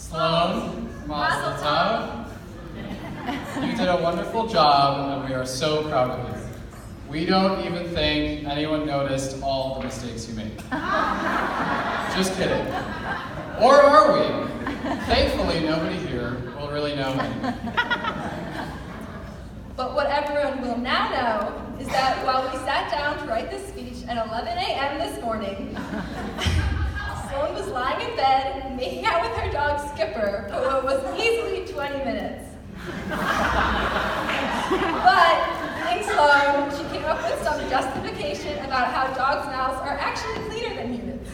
Sloan, Mazel Tov. You did a wonderful job, and we are so proud of you. We don't even think anyone noticed all the mistakes you made. Just kidding. Or are we? Thankfully, nobody here will really know anything. But what everyone will now know is that while we sat down to write this speech at 11 a.m. this morning, Sloan was lying in bed, making out with her dog Skipper for what was easily 20 minutes. But, being Sloan, she came up with some justification about how dogs' mouths are actually cleaner than humans.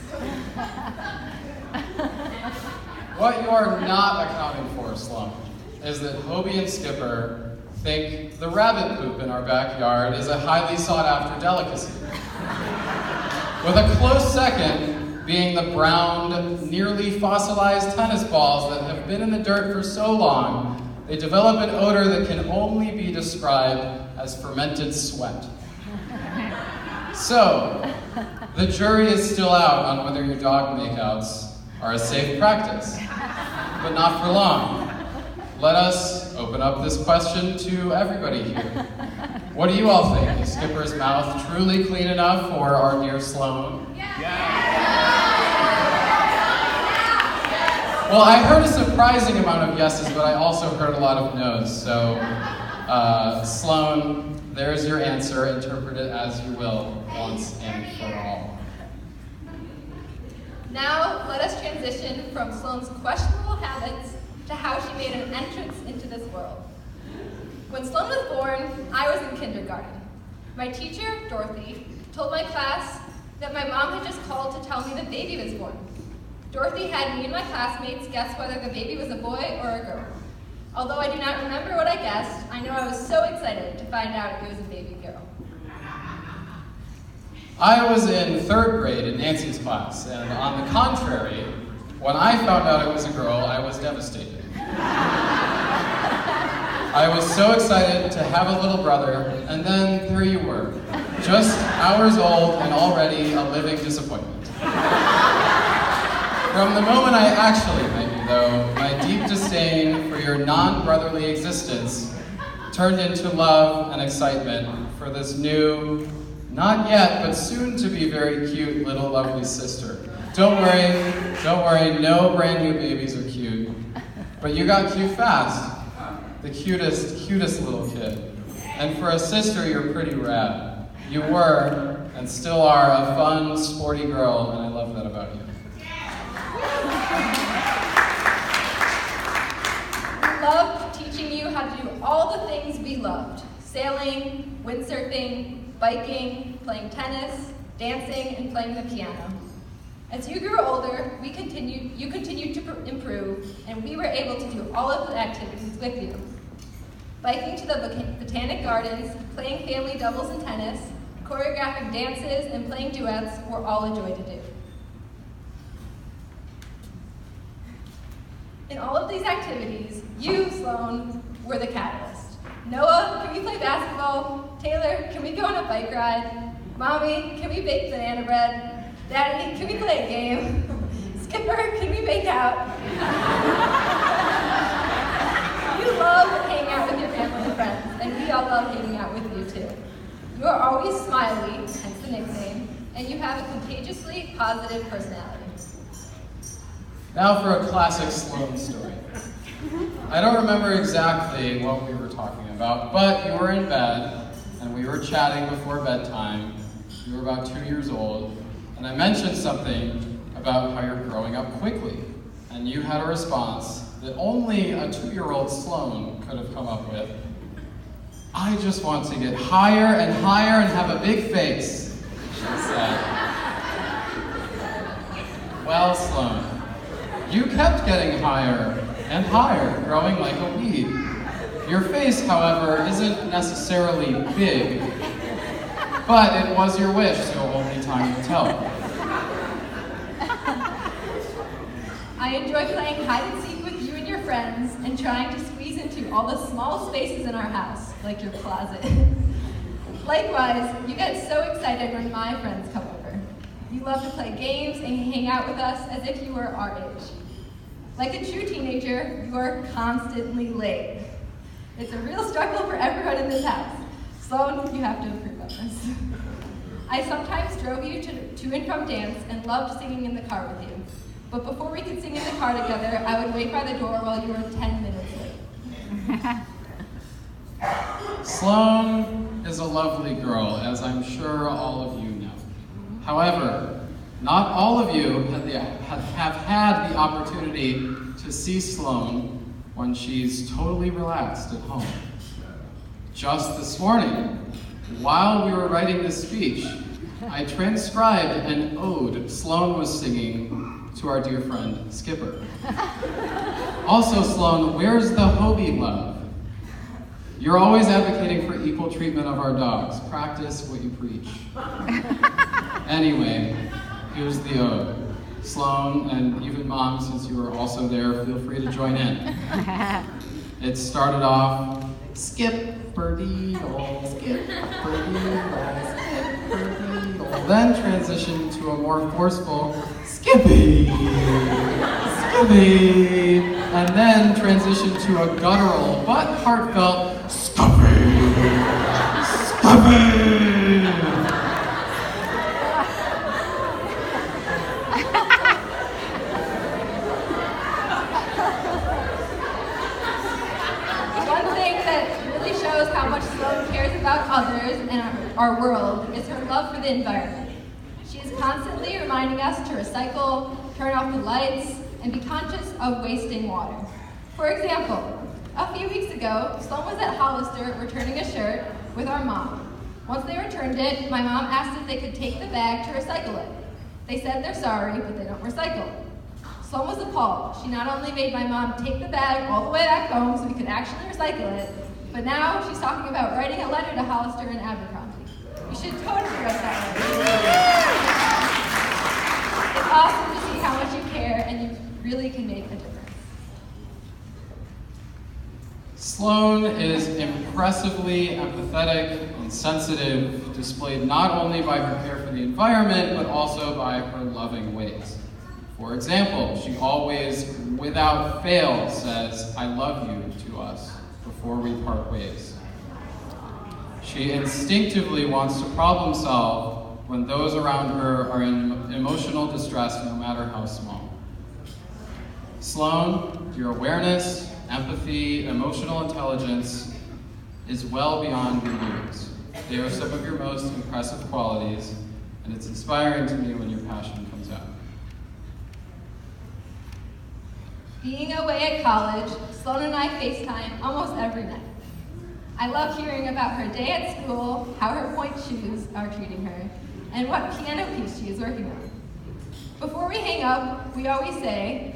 What you are not accounting for, Sloan, is that Hobie and Skipper think the rabbit poop in our backyard is a highly sought-after delicacy. With a close second being the browned, nearly fossilized tennis balls that have been in the dirt for so long, they develop an odor that can only be described as fermented sweat. So, the jury is still out on whether your dog makeouts are a safe practice, but not for long. Let us open up this question to everybody here. What do you all think? Is Skipper's mouth truly clean enough for our dear Sloan? Well, I heard a surprising amount of yeses, but I also heard a lot of no's. So, Sloan, there's your answer. Interpret it as you will, once and for all. Now, let us transition from Sloan's questionable habits to how she made an entrance into this world. When Sloan was born, I was in kindergarten. My teacher, Dorothy, told my class that my mom had just called to tell me the baby was born. Dorothy had me and my classmates guess whether the baby was a boy or a girl. Although I do not remember what I guessed, I know I was so excited to find out it was a baby girl. I was in 3rd grade in Nancy's class, and on the contrary, when I found out it was a girl, I was devastated. I was so excited to have a little brother, and then there you were, just hours old and already a living disappointment. From the moment I actually met you, though, my deep disdain for your non-brotherly existence turned into love and excitement for this new, not yet, but soon to be very cute little lovely sister. Don't worry, no brand new babies are cute. But you got cute fast. The cutest little kid. And for a sister, you're pretty rad. You were, and still are, a fun, sporty girl, and I love that about you. We loved teaching you how to do all the things we loved. Sailing, windsurfing, biking, playing tennis, dancing, and playing the piano. As you grew older, you continued to improve, and we were able to do all of the activities with you. Biking to the botanic gardens, playing family doubles and tennis, choreographing dances, and playing duets were all a joy to do. In all of these activities, you, Sloan, were the catalyst. Noah, can we play basketball? Taylor, can we go on a bike ride? Mommy, can we bake banana bread? Daddy, can we play a game? Skipper, can we make out? You love hanging out with your family and friends, and we all love hanging out with you too. You are always smiley, hence the nickname, and you have a contagiously positive personality. Now for a classic Sloan story. I don't remember exactly what we were talking about, but you were in bed, and we were chatting before bedtime. You were about 2 years old, and I mentioned something about how you're growing up quickly, and you had a response that only a 2-year-old Sloan could have come up with. I just want to get higher and higher and have a big face, she said. Well, Sloan, you kept getting higher and higher, growing like a weed. Your face, however, isn't necessarily big, but it was your wish, so only time will tell. I enjoy playing hide and seek with you and your friends and trying to squeeze into all the small spaces in our house, like your closet. Likewise, you get so excited when my friends come over. You love to play games and hang out with us as if you were our age. Like a true teenager, you are constantly late. It's a real struggle for everyone in this house. Sloan, you have to approve of this. I sometimes drove you to and from dance and loved singing in the car with you. But before we could sing in the car together, I would wait by the door while you were 10 minutes late. Sloan is a lovely girl, as I'm sure all of you know. However, not all of you have had the opportunity to see Sloan when she's totally relaxed at home. Just this morning, while we were writing this speech, I transcribed an ode Sloan was singing to our dear friend Skipper. Also, Sloan, where's the Hobie love? You're always advocating for equal treatment of our dogs. Practice what you preach. Anyway, here's the ode. Sloan, and even Mom, since you were also there, feel free to join in. It started off, skipper-dee-dole, skipper-dee-dole, skipper-dee-dole. Then transitioned to a more forceful, skippy, skippy. And then transitioned to a guttural but heartfelt, skippy, skippy. How much Sloan cares about others and our world is her love for the environment. She is constantly reminding us to recycle, turn off the lights, and be conscious of wasting water. For example, a few weeks ago, Sloan was at Hollister returning a shirt with our mom. Once they returned it, my mom asked if they could take the bag to recycle it. They said they're sorry, but they don't recycle. Sloan was appalled. She not only made my mom take the bag all the way back home so we could actually recycle it, but now she's talking about writing a letter to Hollister and Abercrombie. You should totally write that letter. It's awesome to see how much you care and you really can make a difference. Sloan is impressively empathetic and sensitive, displayed not only by her care for the environment, but also by her loving ways. For example, she always, without fail, says, "I love you" to us before we part ways. She instinctively wants to problem solve when those around her are in emotional distress, no matter how small. Sloan, your awareness, empathy, emotional intelligence is well beyond your years. They are some of your most impressive qualities, and it's inspiring to me when your passion comes out. Being away at college, Sloan and I FaceTime almost every night. I love hearing about her day at school, how her point shoes are treating her, and what piano piece she is working on. Before we hang up, we always say,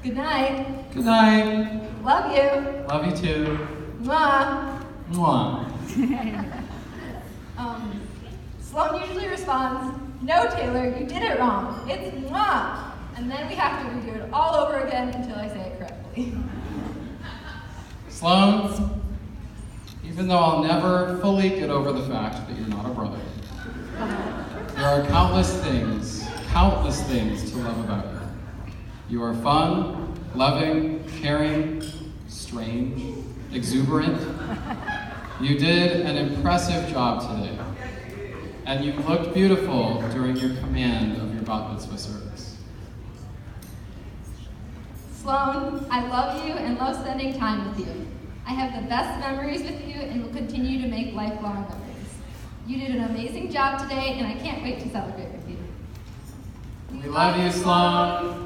"Good night." Good night. Love you. Love you too. Mwah. Mwah. Sloan usually responds, "No, Taylor, you did it wrong. It's mwah." And then we have to redo it all over again until I say it correctly. Sloan, even though I'll never fully get over the fact that you're not a brother, there are countless things to love about you. You are fun, loving, caring, strange, exuberant. You did an impressive job today, and you looked beautiful during your command of your bat mitzvah service. Sloan, I love you and love spending time with you. I have the best memories with you and will continue to make lifelong memories. You did an amazing job today, and I can't wait to celebrate with you. We love you, Sloan.